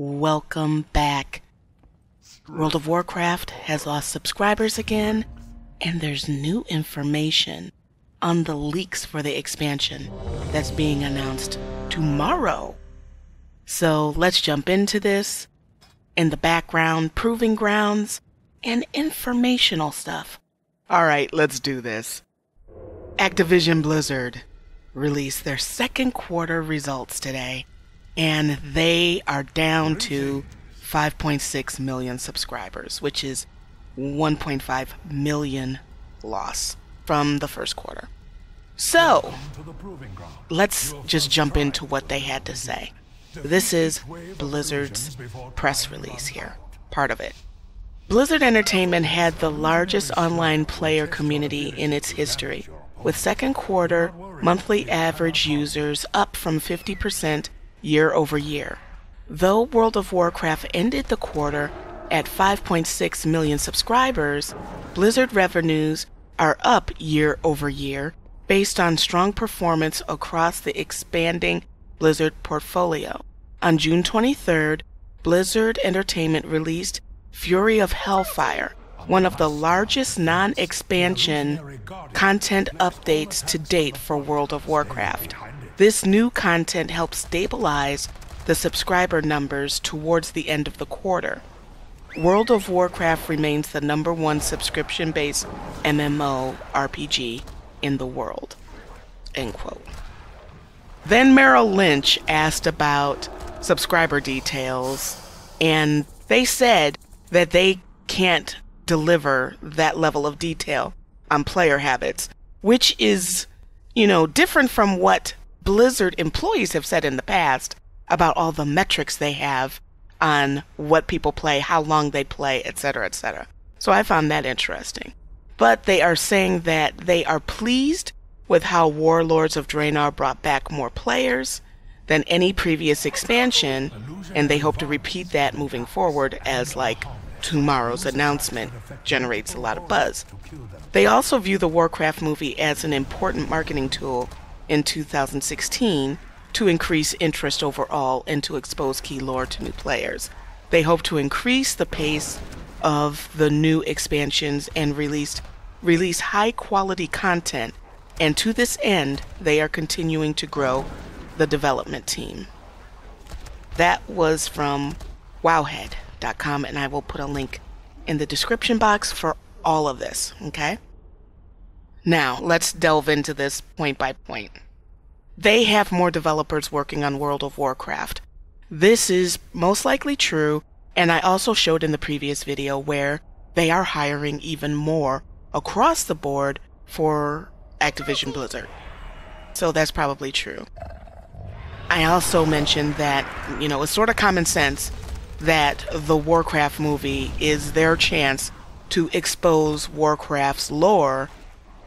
welcome back. World of Warcraft has lost subscribers again, and there's new information on the leaks for the expansion that's being announced tomorrow. So let's jump into this. In the background, proving grounds and informational stuff. Alright, let's do this. Activision Blizzard released their second quarter results today, and they are down to 5.6 million subscribers, which is 1.5 million loss from the first quarter. So, let's just jump into what they had to say. This is Blizzard's press release here, part of it. Blizzard Entertainment had the largest online player community in its history, with second quarter monthly average users up from 50% year over year. Though World of Warcraft ended the quarter at 5.6 million subscribers, Blizzard revenues are up year over year based on strong performance across the expanding Blizzard portfolio. On June 23rd, Blizzard Entertainment released Fury of Hellfire, one of the largest non-expansion content updates to date for World of Warcraft. This new content helps stabilize the subscriber numbers towards the end of the quarter. World of Warcraft remains the #1 subscription-based MMORPG in the world. End quote. Then Merrill Lynch asked about subscriber details, and they said that they can't deliver that level of detail on player habits, which is, different from what Blizzard employees have said in the past about all the metrics they have on what people play, how long they play, etc., etc. So I found that interesting. But they are saying that they are pleased with how Warlords of Draenor brought back more players than any previous expansion, and they hope to repeat that moving forward as, tomorrow's announcement generates a lot of buzz. They also view the Warcraft movie as an important marketing tool in 2016 to increase interest overall and to expose key lore to new players. They hope to increase the pace of the new expansions and release high-quality content, and to this end, they are continuing to grow the development team. That was from wowhead.com, and I will put a link in the description box for all of this, okay? Now, let's delve into this point by point. They have more developers working on World of Warcraft. This is most likely true, and I also showed in the previous video where they are hiring even more across the board for Activision Blizzard. So that's probably true. I also mentioned that, it's sort of common sense that the Warcraft movie is their chance to expose Warcraft's lore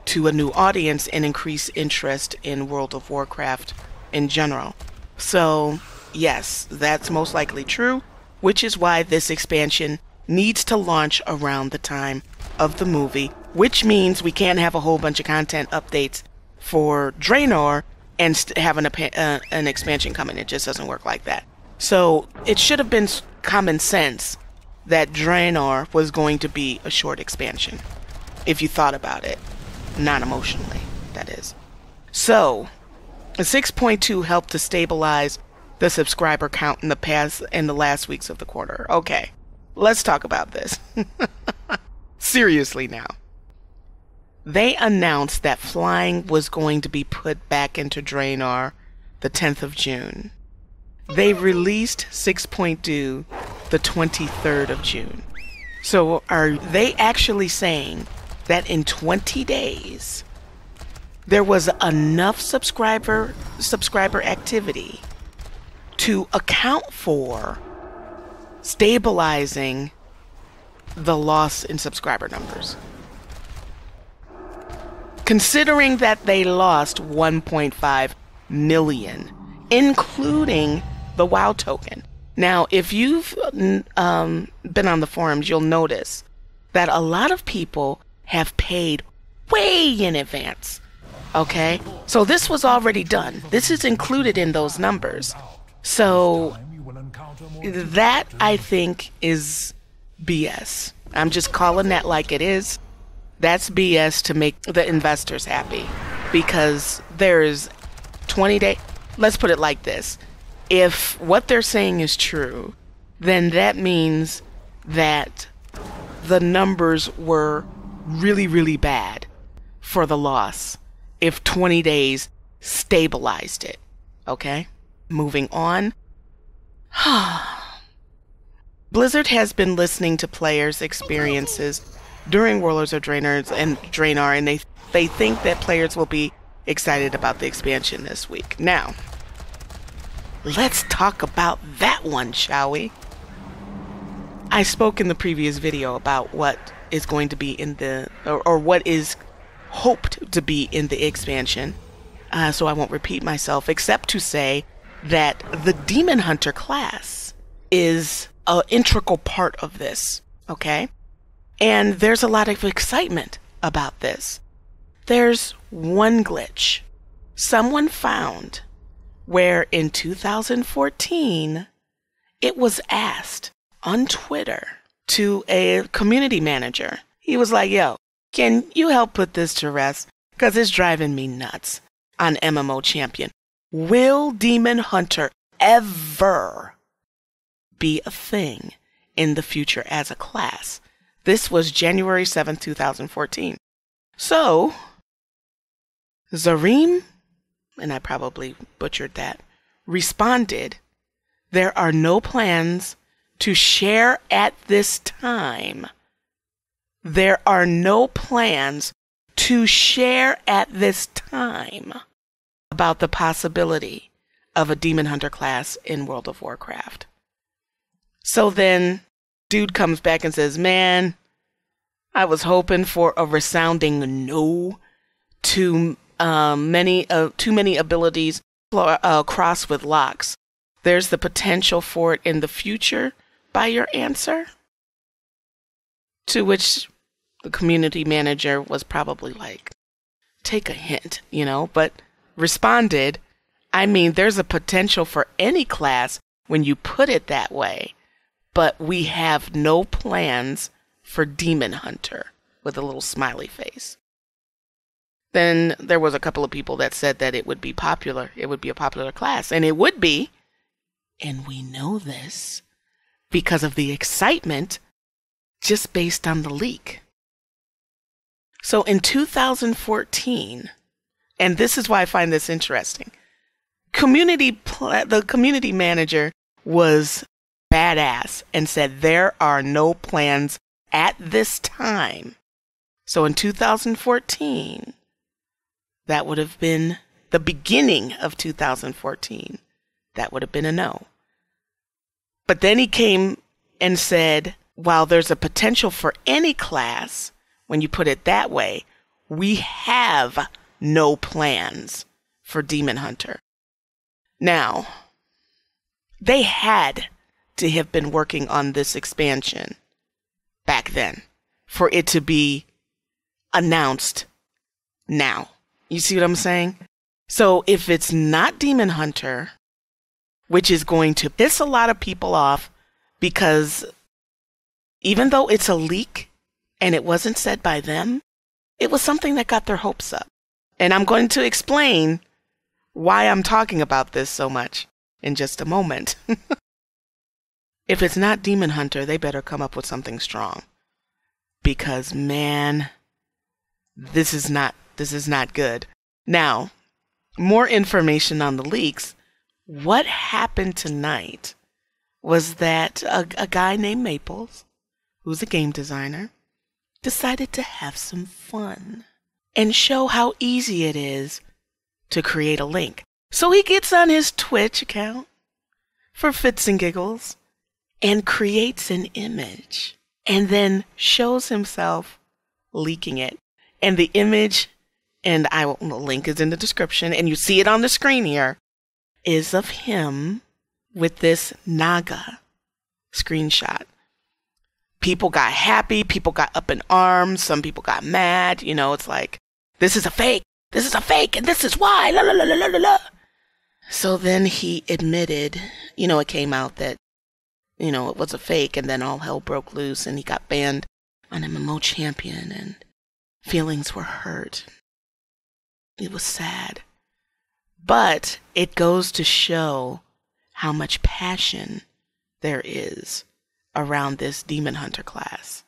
to a new audience and increase interest in World of Warcraft in general. So, yes, that's most likely true, which is why this expansion needs to launch around the time of the movie, which means we can't have a whole bunch of content updates for Draenor and have an expansion coming. It just doesn't work like that. So, it should have been common sense that Draenor was going to be a short expansion, if you thought about it. Not emotionally, that is. So, 6.2 helped to stabilize the subscriber count in the last weeks of the quarter. Okay, let's talk about this. Seriously now. They announced that flying was going to be put back into Draenor the 10th of June. They released 6.2 the 23rd of June. So are they actually saying that in 20 days there was enough subscriber activity to account for stabilizing the loss in subscriber numbers? Considering that they lost 1.5 million, including the WoW token. Now, if you've been on the forums, you'll notice that a lot of people have paid way in advance. Okay? So this was already done. This is included in those numbers. So That, I think, is BS. I'm just calling that like it is. That's BS to make the investors happy, because there's 20 days. Let's put it like this. If what they're saying is true, then that means that the numbers were really, really bad for the loss if 20 days stabilized it. Okay? Moving on. Blizzard has been listening to players' experiences during Warlords of Draenor, and they think that players will be excited about the expansion this week. Now, let's talk about that one, shall we? I spoke in the previous video about what is going to be in the, or what is hoped to be in the expansion, so I won't repeat myself, except to say that the Demon Hunter class is an integral part of this, okay? And there's a lot of excitement about this. There's one glitch someone found where in 2014 it was asked on Twitter to a community manager. He was like, yo, can you help put this to rest? Because it's driving me nuts on MMO Champion. Will Demon Hunter ever be a thing in the future as a class? This was January 7th, 2014. So, Zareem, and I probably butchered that, responded, there are no plans to share at this time. There are no plans to share at this time about the possibility of a Demon Hunter class in World of Warcraft. So then, dude comes back and says, man, I was hoping for a resounding no to too many abilities crossed with locks. There's the potential for it in the future by your answer? To which the community manager was probably like, take a hint, but responded, I mean, there's a potential for any class when you put it that way, but we have no plans for Demon Hunter, with a little smiley face. Then there was a couple of people that said that it would be popular. It would be a popular class, and it would be. And we know this because of the excitement just based on the leak. So in 2014, and this is why I find this interesting, the community manager was badass and said there are no plans at this time. So in 2014, that would have been the beginning of 2014. That would have been a no. But then he came and said, while there's a potential for any class, when you put it that way, we have no plans for Demon Hunter. Now, they had to have been working on this expansion back then for it to be announced now. You see what I'm saying? So if it's not Demon Hunter, which is going to piss a lot of people off, because even though it's a leak and it wasn't said by them, it was something that got their hopes up. And I'm going to explain why I'm talking about this so much in just a moment. If it's not Demon Hunter, they better come up with something strong. Because, man, this is not good. Now, more information on the leaks. What happened tonight was that a guy named Maples, who's a game designer, decided to have some fun and show how easy it is to create a link. So he gets on his Twitch account for fits and giggles and creates an image and then shows himself leaking it. And the image, and the link is in the description, and you see it on the screen here, is of him with this Naga screenshot. People got happy, people got up in arms, some people got mad, it's like, this is a fake, and this is why, la la la la la la. So then he admitted, it came out that it was a fake, and then all hell broke loose and he got banned on MMO Champion and feelings were hurt. It was sad. But it goes to show how much passion there is around this Demon Hunter class.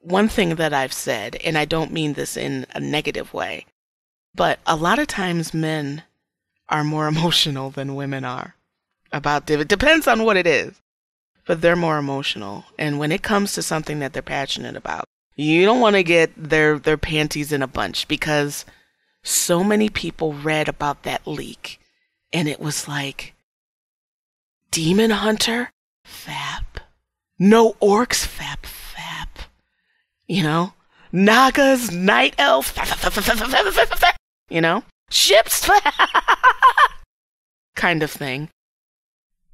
One thing that I've said, and I don't mean this in a negative way, but a lot of times men are more emotional than women are about it. It depends on what it is, but they're more emotional. And when it comes to something that they're passionate about, you don't want to get their panties in a bunch, because so many people read about that leak and it was like, Demon Hunter? Fap. No orcs? Fap. Nagas, night elves, ships, kind of thing.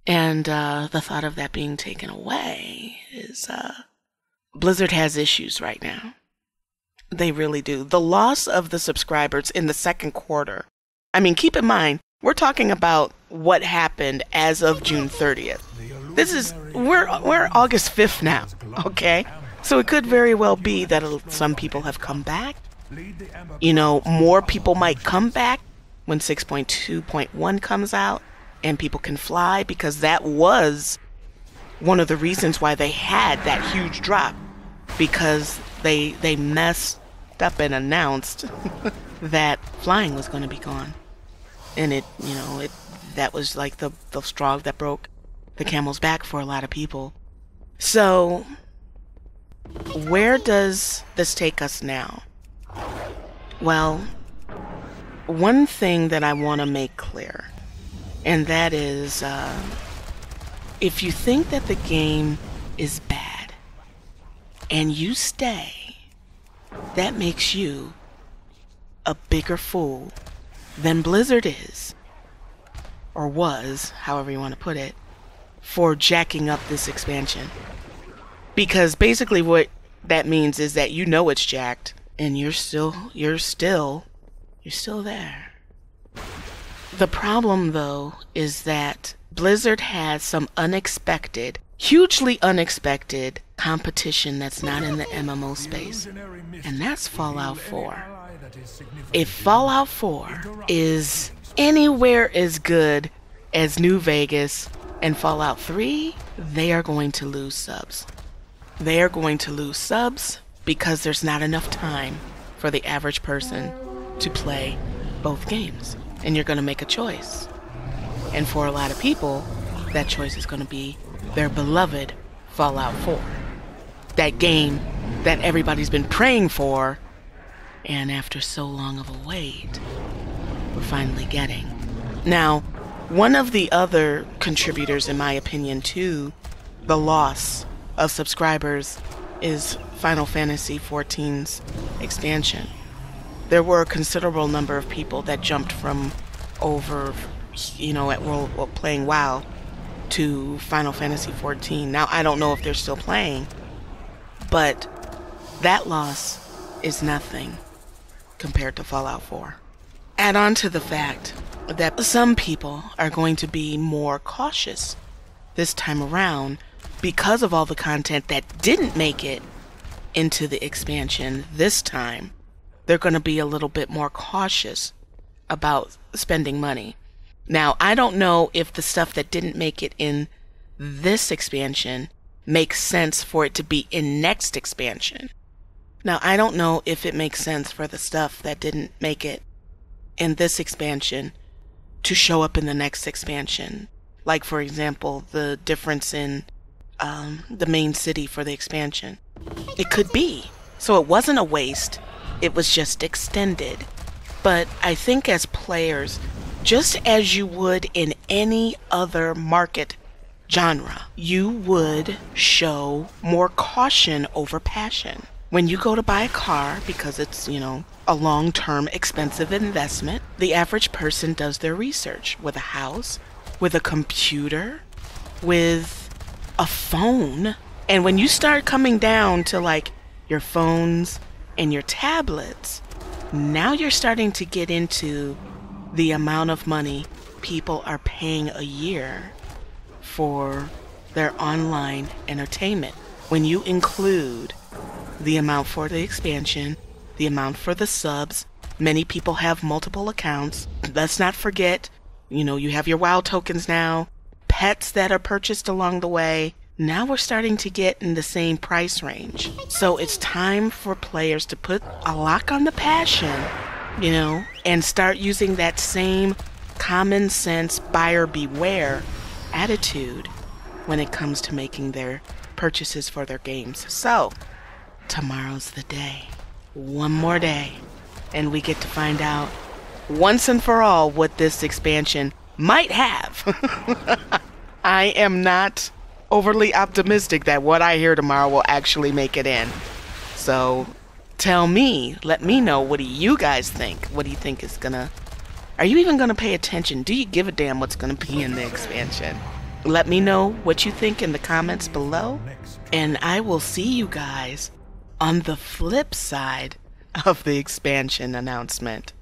And the thought of that being taken away is, Blizzard has issues right now. They really do. The loss of the subscribers in the second quarter. I mean, keep in mind, we're talking about what happened as of June 30th. We're August 5th now, okay? So it could very well be that some people have come back. More people might come back when 6.2.1 comes out and people can fly, because that was one of the reasons why they had that huge drop, because they messed up and announced that flying was going to be gone. And that was like the straw that broke the camel's back for a lot of people. So where does this take us now? Well, one thing that I want to make clear, and that is, if you think that the game is bad and you stay, that makes you a bigger fool than Blizzard is, or was, however you want to put it, for jacking up this expansion. Because basically what that means is that it's jacked and you're still there. The problem, though, is that Blizzard has some hugely unexpected competition that's not in the MMO space, and that's Fallout 4. If Fallout 4 is anywhere as good as New Vegas and Fallout 3, they are going to lose subs. They are going to lose subs because there's not enough time for the average person to play both games. And you're going to make a choice. And for a lot of people, that choice is going to be their beloved Fallout 4. That game that everybody's been praying for, and after so long of a wait, we're finally getting. Now, one of the other contributors, in my opinion, to the loss of subscribers is Final Fantasy XIV's expansion. There were a considerable number of people that jumped from over, playing WoW to Final Fantasy XIV. Now, I don't know if they're still playing, but that loss is nothing compared to Fallout 4. Add on to the fact that some people are going to be more cautious this time around because of all the content that didn't make it into the expansion this time. They're going to be a little bit more cautious about spending money. Now, I don't know if the stuff that didn't make it in this expansion makes sense for it to be in next expansion. Now, I don't know if it makes sense for the stuff that didn't make it in this expansion to show up in the next expansion. Like, for example, the difference in the main city for the expansion. It could be. So it wasn't a waste. It was just extended. But I think as players, just as you would in any other market genre, you would show more caution over passion. When you go to buy a car, because it's, a long-term expensive investment, the average person does their research with a house, with a computer, with a phone. And when you start coming down to like your phones and your tablets, now you're starting to get into the amount of money people are paying a year for their online entertainment. When you include the amount for the expansion, the amount for the subs, many people have multiple accounts. Let's not forget, you have your WoW tokens now, pets that are purchased along the way. Now we're starting to get in the same price range. So it's time for players to put a lock on the passion, and start using that same common sense buyer beware attitude when it comes to making their purchases for their games. So tomorrow's the day. One more day. And we get to find out once and for all what this expansion might have. I am not overly optimistic that what I hear tomorrow will actually make it in. So let me know, what do you guys think? What do you think is are you even gonna pay attention? Do you give a damn what's gonna be in the expansion? Let me know what you think in the comments below, and I will see you guys on the flip side of the expansion announcement.